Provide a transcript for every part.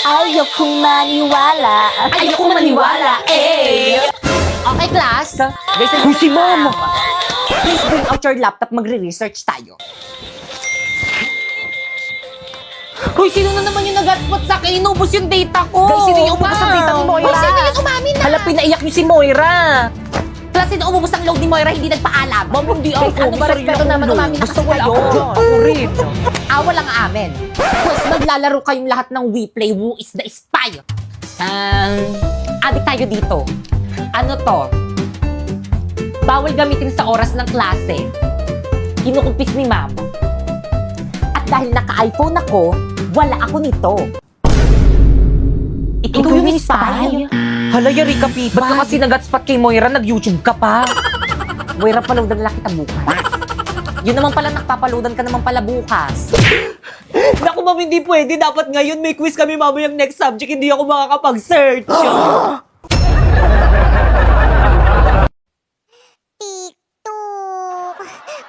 Ayokong maniwala. Ayokong maniwala, eh! Okay, class. Guys, Uy, si Mom! Please bring out your laptop. Magre-research tayo. Uy, sino na naman yung nag-hotspot sa akin? Inubos yung data ko! Guys, sino yung umubos ang data ni Moira? Uy, sino yung umamin na? Hala, pinaiyak niyo si Moira. Class, sino umubos ang load ni Moira? Hindi nagpaalam. Ma'am, hindi Guys, ako. ano ba respeto naman? Umamin na kasi Wala kayo. ako dyan. Ako rin. Walang amin. Plus, maglalaro kayong lahat ng We Play Who is the Spy. Adik tayo dito. Ano to? Bawal gamitin sa oras ng klase. Kinukumpis ni ma'am. At dahil naka-iPhone ako, wala ako nito. Ikaw yung spy? Hala, yari ka, Pipa. Ba't ka kasi nag-hotspot kay Moira? Nag-YouTube ka pa? Moira, paloadan lang kita bukas. Yun naman pala, nakapapaloadan ka naman pala bukas. Naku, ma'am, hindi pwede. Dapat ngayon may quiz kami mamayang next subject. Hindi ako makakapag-search. TikTok.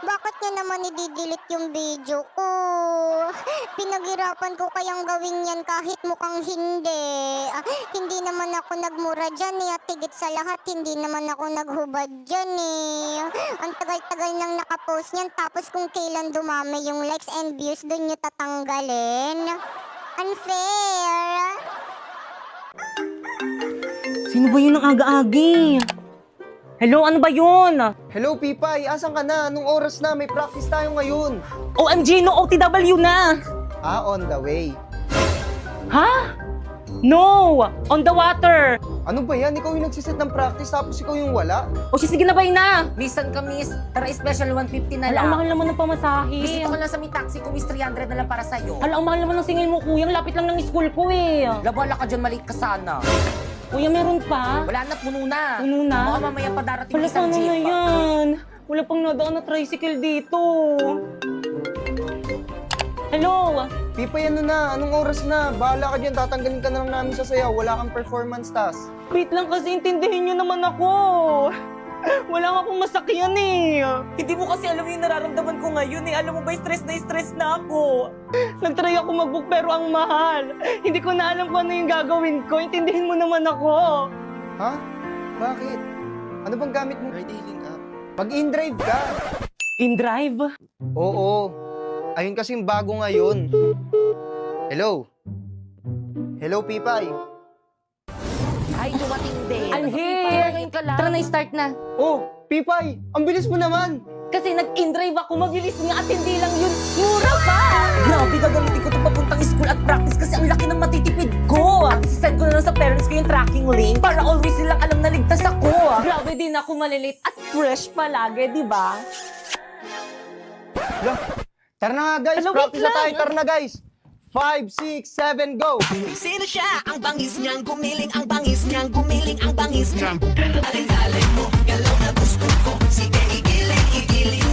Bakit niya naman i-delete yung video ko? Pinaghirapan ko kayang gawin yan kahit mukhang hindi. Hindi naman ako nagmura dyan eh. At higit sa lahat, hindi naman ako naghubad dyan eh. Ang tagal-tagal nang nakapost niyan. Tapos kung kailan dumami yung likes and views, dun nyo tatanggalin. Unfair. Sino ba yun ang aga-agi? Hello, ano ba yun? Hello, Pipay! Asan ka na? Anong oras na? May practice tayo ngayon. OMG, no OTW na! On the way. Ha? No! On the water! Ano ba yan? Ikaw yung nagsiset ng practice tapos ikaw yung wala? O sige na ba na? Listen ka, miss. Tara, special 150 na Hala, lang. ang mahal naman ng pamasahe. Bisita ko lang sa may taxi ko, miss. 300 na lang para sa'yo. Hala, ang mahal naman ng singil mo, kuya. Ang lapit lang ng school ko eh. Labala ka dyan, maliit ka sana. Kuya, meron pa? Wala na, puno na. Puno na? Baka mamaya pa darating Wala, isang sana na jeep. yan. Wala pang nadaan na tricycle dito. Hello? Pipay, ano na? Anong oras na? Bahala ka dyan. Tatanggalin ka na lang namin sa sayaw. Wala kang performance task. Wait lang kasi intindihin nyo naman ako. Wala nga akong masakyan eh. Hindi mo kasi alam yung nararamdaman ko ngayon eh. Alam mo ba, stress na ako. Nagtry ako mag-book pero ang mahal. Hindi ko na alam kung ano yung gagawin ko. Intindihin mo naman ako. Ha? Bakit? Ano bang gamit mo? Mag-in-drive ka. In-drive? Oo. Ayun kasing bago ngayon. Hello? Hello, Pipay? Ay, dumating din. I'm here. Ngayon ka lang. Tara na, start na. Oh, Pipay! Ang bilis mo naman! Kasi nag-in-drive ako, mabilis nga at hindi lang yun. Mura pa! Grabe, gagamitin ko ito papuntang school at practice kasi ang laki ng matitipid ko. At send ko na lang sa parents ko yung tracking link para always silang alam na ligtas ako. Grabe din ako malilate at fresh palagi, di ba? Tara na nga, guys! Ano, wait Practice na tayo! lang. Tara na, guys! 5, 6, 7, go! Sino siya? Ang bangis niyang gumiling, ang bangis niyang gumiling, ang bangis niyang alay mo, galaw na gusto ko. Sige, igiling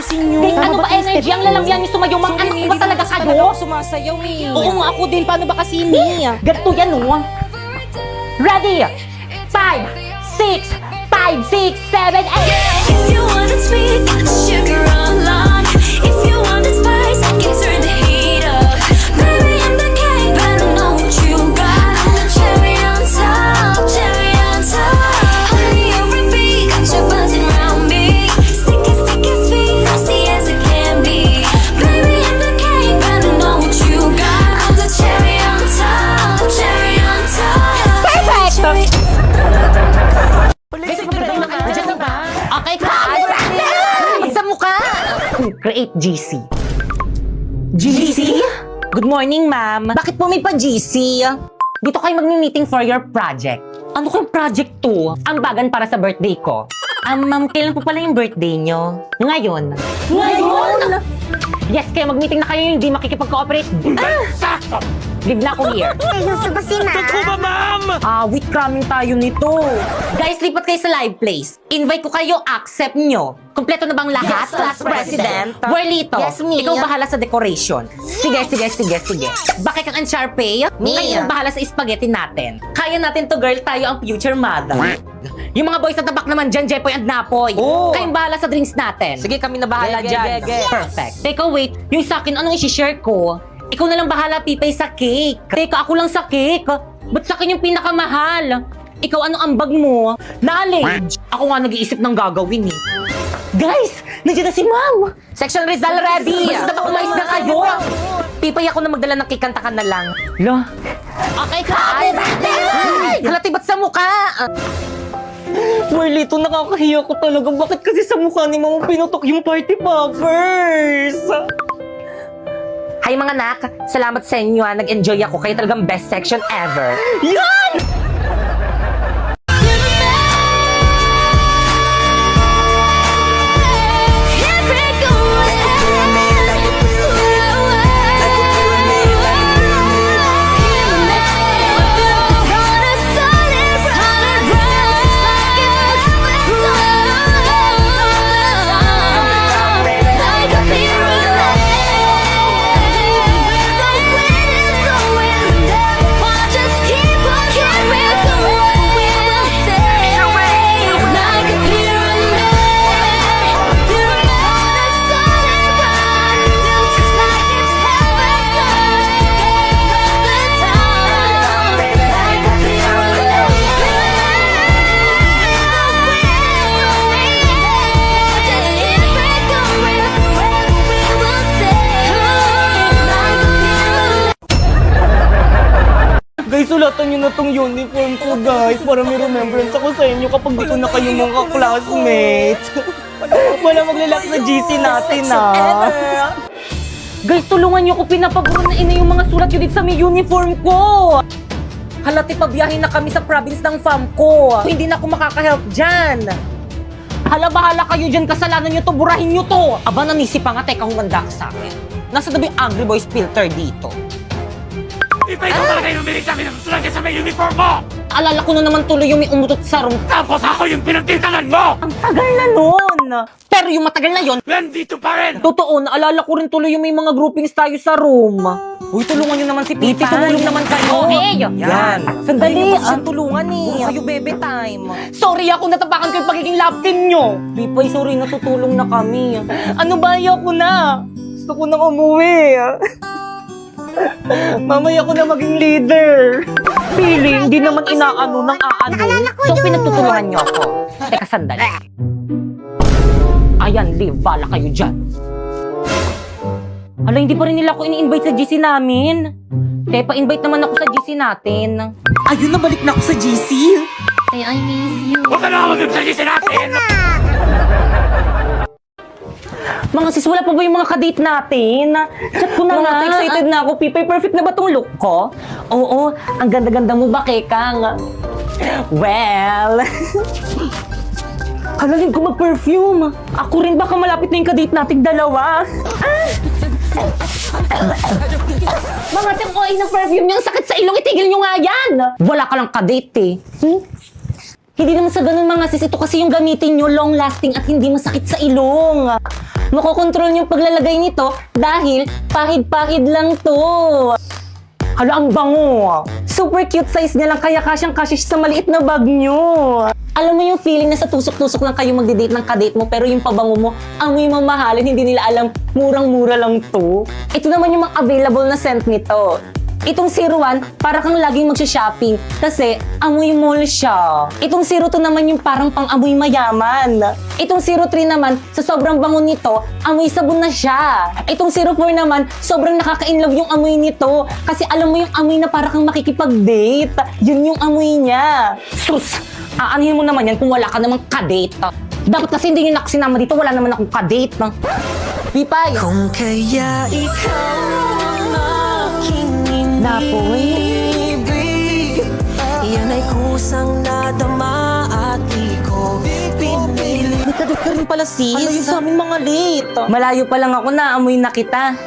Guys, ano ba energy? Ang lalamyan niyo sumayaw. Mga anak ko ba talaga kayo? sumasayaw eh. Oo nga ako din. Paano ba kasi ni? Ganito yan, oh. Ready? 5, 6, 5, 6, 7, 8. If you want it sweet, sugar online. If you want it spice, I can turn the heat up. Baby, I'm the king, but I know what you got. I'm the cherry on top, cherry on top. Honey, over beat, got you buzzing around me. Sticky, sweet, frosty as it can be. Baby, I'm the king, but I know what you got. I'm the cherry on top, cherry on top. Perfect! Guys, magandang na kayo. Diyan na ba? Okay, class. Sa mukha. Create GC. GC? Good morning, ma'am. Bakit po may pa-GC? Dito kayo magmi-meeting for your project. Ano kayong project to? Ambagan para sa birthday ko. Ma'am, kailan po pala yung birthday nyo? Ngayon. Ngayon? Yes, kaya mag-meeting na kayo yung hindi makikipag-cooperate. Live na ako here. Ayuso ba si Ma? ma'am! With cramming tayo nito. Guys, lipat kayo sa live place. Invite ko kayo, accept nyo. Kompleto na bang lahat? Yes, class president. Warlito, Yes, me. ikaw bahala sa decoration. Sige. Bakit kang Uncharpay? Me. Ngayon bahala sa spaghetti natin. Kaya natin to, girl. Tayo ang future mother. Yung mga boys at the back naman dyan, Jepoy and Napoy. Oo. Kayong bahala sa drinks natin. Sige, kami na bahala dyan. Perfect. Teka, wait. Yung sa akin, anong isi-share ko? Ikaw na lang bahala, Pipay, sa cake. Teka, ako lang sa cake. Ba't sa akin yung pinakamahal? Ikaw, anong ambag mo? Knowledge. Ako nga nag-iisip ng gagawin eh. Guys, nandiyan na si Ma'am. Section Rizal ready. Basta ba umayos na kayo? Pipay, ako na magdala ng cake, kanta ka na lang. Lo. Okay ka. Halati ba't sa mukha? Marlito, nakakahiya ko talaga. Bakit kasi sa mukha ni Mama pinutok yung party poppers? Hi mga nak, salamat sa inyo ha. Nag-enjoy ako. Kayo talagang best section ever. Yan! Guys, sulatan nyo na tong uniform ko, guys, para may remembrance ako sa inyo kapag dito na kayo mga classmates. Wala maglalak sa GC natin, ah. Guys, tulungan niyo ko. Pinapaburo na ina yung mga sulat yun dito sa may uniform ko. Halati pabiyahin na kami sa province ng fam ko. Hindi na ako makakahelp dyan. Hala, bahala kayo dyan. Kasalanan niyo to. Burahin niyo to. Aba, nanisi pa nga. Teka, humanda ka sa akin. Nasa na ba yung Angry Boys filter dito? Ipay ko talaga yung umilig sa akin ng sulat sa may uniform mo! Alala ko na naman tuloy yung may umutot sa room. Tapos ako yung pinagtitanan mo! Ang tagal na nun. Pero yung matagal na yon, Nandito pa rin! totoo, naalala ko rin tuloy yung may mga groupings tayo sa room. Uy, tulungan nyo naman si Pipi. Tumulong naman kayo. Okay. Yan. Sandali, Hindi mo kasi siyang tulungan eh. Puro kayo bebe time. Sorry ako, natapakan ko yung pagiging love team nyo. Pipay, sorry, natutulong na kami. Ano ba, ayoko na? Gusto ko nang umuwi. Mamaya ko na maging leader. Feeling, di naman inaano ng aano. So, pinagtutulungan nyo ako. Teka, sandali. Ayan, Liv, bala kayo dyan. Ala, hindi pa rin nila ako ini-invite sa GC namin. Kaya pa-invite naman ako sa GC natin. Ayun, nabalik na ako sa GC. I miss you. Huwag ka na mag-ibsagisin natin! Mga sis, wala pa ba yung mga kadate natin? Chat ko na nga. Excited na ako, Pipay. Perfect na ba tong look ko? Oo, ang ganda-ganda mo ba, Kekang? Well... Halalin ko mag-perfume. Ako rin, baka malapit na yung kadate nating dalawa. Mga tiyang ng perfume niyo, ang sakit sa ilong, itigil nyo nga yan. Wala ka lang kadate eh. Hindi naman sa ganun mga sis, ito kasi yung gamitin nyo, long-lasting at hindi masakit sa ilong. Makokontrol nyo yung paglalagay nito dahil pahid-pahid lang to. Hala, ang bango. Super cute size niya lang, kaya kasyang-kasya siya sa maliit na bag nyo. Alam mo yung feeling na sa tusok-tusok lang kayo magdi-date ng kadate mo, pero yung pabango mo, amoy mamahalin, hindi nila alam, murang-mura lang to. Ito naman yung mga available na scent nito. Itong 01, para kang laging magsha-shopping kasi amoy mall siya. Itong 02 naman yung parang pang-amoy mayaman. Itong 03 naman, sa sobrang bango nito, amoy sabon na siya. Itong 04 naman, sobrang nakaka-inlove yung amoy nito kasi alam mo yung amoy na para kang makikipag-date. Yun yung amoy niya. Sus! Aanhin mo naman yan kung wala ka namang kadate. Dapat kasi hindi nyo nakasinama dito, wala naman akong kadate. Pipay! Kung kaya ikaw aking Napoy. yan ay kusang nadama at di ko pinili. May kadate ka rin pala, sis. Ano yung sa amin mga late? Malayo pa lang ako na, amoy na kita.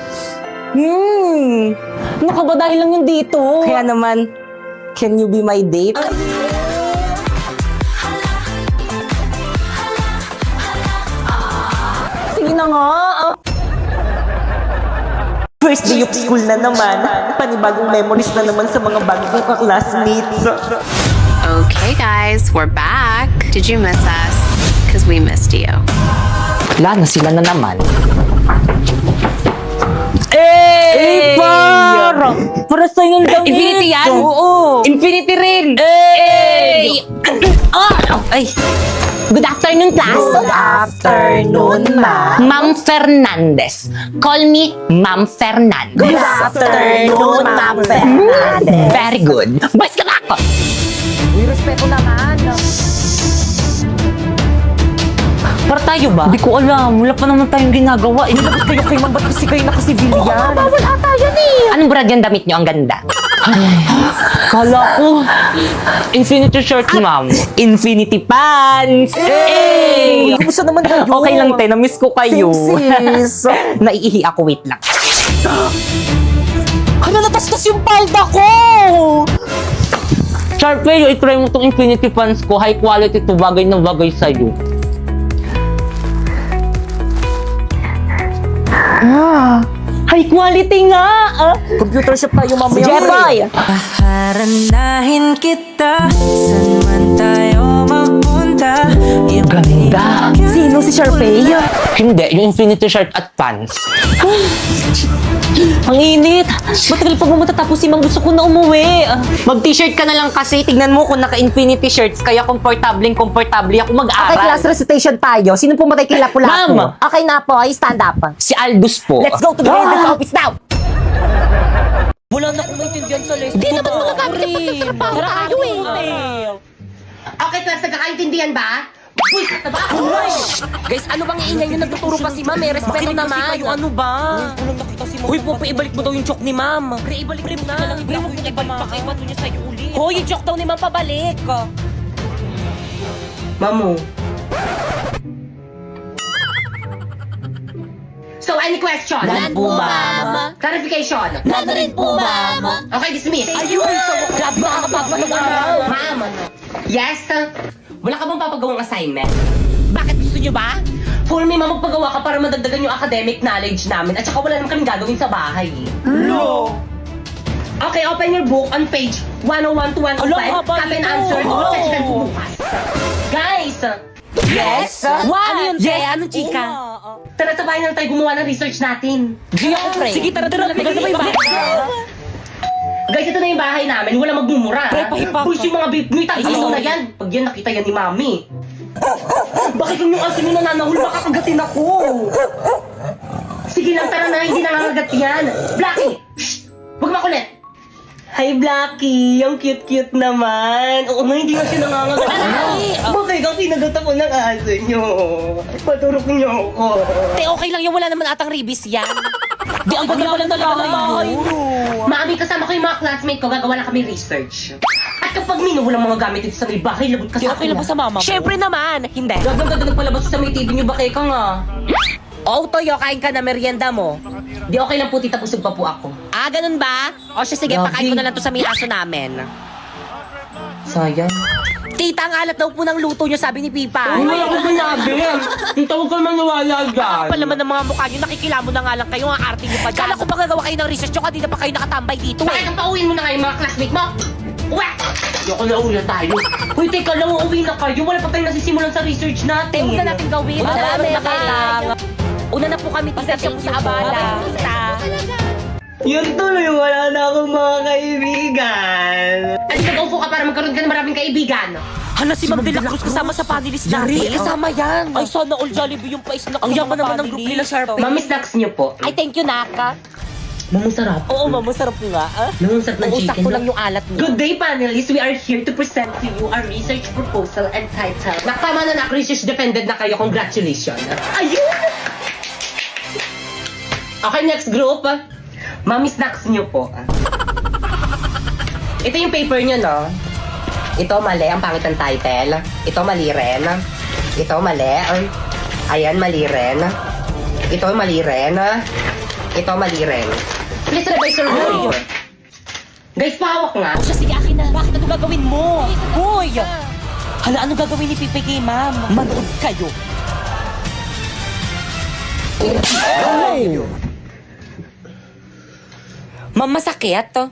Naka ba dahil lang yun dito? Kaya naman, can you be my date? Sige na nga. First day of school na naman. Panibagong memories na naman sa mga bagong classmates. Okay, guys, we're back. Did you miss us? Because we missed you. Wala na, sila na naman. Para sa yung damit. Infinity yan? Oo. Infinity rin! Ay! Good afternoon, class! Good afternoon, ma'am. Ma'am Fernandez. Call me Ma'am Fernandez. Good afternoon, Ma'am Fernandez. Very good. Boys ka ako! Uy, respeto naman. Para tayo ba? Hindi ko alam. Wala pa naman tayong ginagawa. Dapat kayo kay ma'am, ba't kasi kayo naka-civilian? Bawal ata yan eh. Anong brand yung damit nyo? Ang ganda. Kala ko. Infinity shirt, ma'am. Infinity pants. Hey! Kumusta naman kayo? Okay lang, te. Na-miss ko kayo. Sis. Naiihi ako. Wait lang. Hala, natastas yung palda ko! Sharpay, i-try mo itong Infinity pants ko. High quality to. Bagay na bagay sa'yo. High quality nga! Computer shop tayo mamaya. Jeboy! Parandahin kita, saan man tayo magpunta. Ganda! Sino si Sharpay? Hindi, yung Infinity shirt at pants. Ang init! Matagal pa ba matatapos si Ma'am? Gusto ko na umuwi. Mag-t-shirt ka na lang kasi. Tignan mo kung naka-Infinity shirts. Kaya komportable ako Okay, mag-aral. class recitation tayo. Sino pumatay kay Lapu-Lapu? Ma'am! Okay na po, ay stand up. Si Aldous po. Let's go to the head office now! Wala na akong maintindihan sa lesson. Di naman magagamit yung pagkatrabaho tayo eh. Okay, class, nagkakaintindihan ba? Buisit na ba? Guys, ano bang iingay nyo? Nagtuturo pa si ma'am eh. Respeto naman. Kayo, ano ba? Uy, po, ibalik mo daw yung joke ni ma'am. Pre, ibalik mo na. Pre, huwag mo ibalik pa kayo. Bato niya sa'yo ulit. Hoy, yung joke daw ni ma'am pabalik. Mamu. So, any question? None po, ma'am. Clarification? None rin po, ma'am. Okay, dismiss. Ayun, grabe ka kapagpapagawa. Ma'am. Yes? Wala ka bang papagawang assignment? Bakit gusto nyo ba? For me, ma'am, magpagawa ka para madagdagan yung academic knowledge namin at saka wala naman kaming gagawin sa bahay. No. Okay, open your book on page 101 to 105. Alam, haba Copy and nito. answer. Oh. Check po bukas. Guys! Yes? What? Ano yun, Yes, ano, chika? Tara, sabahin na tayo gumawa ng research natin. Pre. Sige, tara, Guys, ito na yung bahay namin. Walang magmumura. Pre, pahipak. Push yung mga beef meat. Ay, Ay, na yan. Pag yan, nakita yan ni Mami. Bakit yung asin mo nananahul? Baka kagatin ako. Sige lang, tara na. Hindi nangangagat yan. Blackie! Shh! Huwag makulit. Hi, Blackie. Ang cute-cute naman. Oo nga, hindi nga siya nangangagat. Bakit ang kinagat ako ng aso nyo? Paturok nyo ako. Te, okay lang yan. Wala naman atang ribis yan. Di, ang ganda pala talaga yun. Mami, kasama ko yung mga classmate ko, gagawa lang kami research. At kapag walang mga gamit dito sa may bahay, labot ka sa akin. mama mo? Siyempre naman. Hindi. Gaganda nagpalabas sa may TV nyo, bakit ka nga? Oo, Toyo, kain ka na merienda mo. Di okay lang po, tita, busog pa po ako. Ah, ganun ba? O siya, sige, Lagi. pakain ko na lang to sa may aso namin. Sayang. Tita, ang alat daw po ng luto nyo, sabi ni Pipa. Wala ko sinabi. Tita, huwag ka maniwala dyan. Kapal naman ng mga mukha nyo, nakikilamo na nga lang kayo, ang arte nyo pa dyan. Kala ko magagawa kayo ng research nyo, kanina pa kayo nakatambay dito Bakit eh. ang pauwiin mo na nga yung mga classmate mo? Uwe! Ayoko na uwi na tayo. Uy, teka lang, uuwi na kayo. Wala pa tayong nasisimulan sa research natin. Huwag na natin gawin. Madami na kailangan. Una na po kami, tita, siya po sa abala. Tita. Yun tuloy, wala na akong mga kaibigan. At nag-upo ka para magkaroon ka ng maraming kaibigan. Hala, si Ma'am De La Cruz kasama sa panelist natin. Kasama yan. Ay, sana all Jollibee yung pais na ang yaman naman ng group nila, Sharpay. Mami, snacks niyo po. Ay, thank you, Naka. Mamang sarap. Oo, Ma'am, masarap nga. Mamang sarap ng Uusap chicken. ko lang yung alat niyo. Good day, panelists. We are here to present to you our research proposal entitled Nakatama na research defended na kayo. Congratulations. Ayun! Okay, next group. Mami, snacks niyo po. Ito yung paper niyo, no? Ito mali, ang pangit ng title. Ito mali rin. Ito mali. Ayan, mali rin. Ito mali rin. Ito mali rin. Please revise your paper. Guys, pahawak nga. O siya, sige, akin na. Bakit ano gagawin mo? Hoy! Hala, ano gagawin ni Pipe kay Ma'am? Manood kayo. Ma'am, masakit to.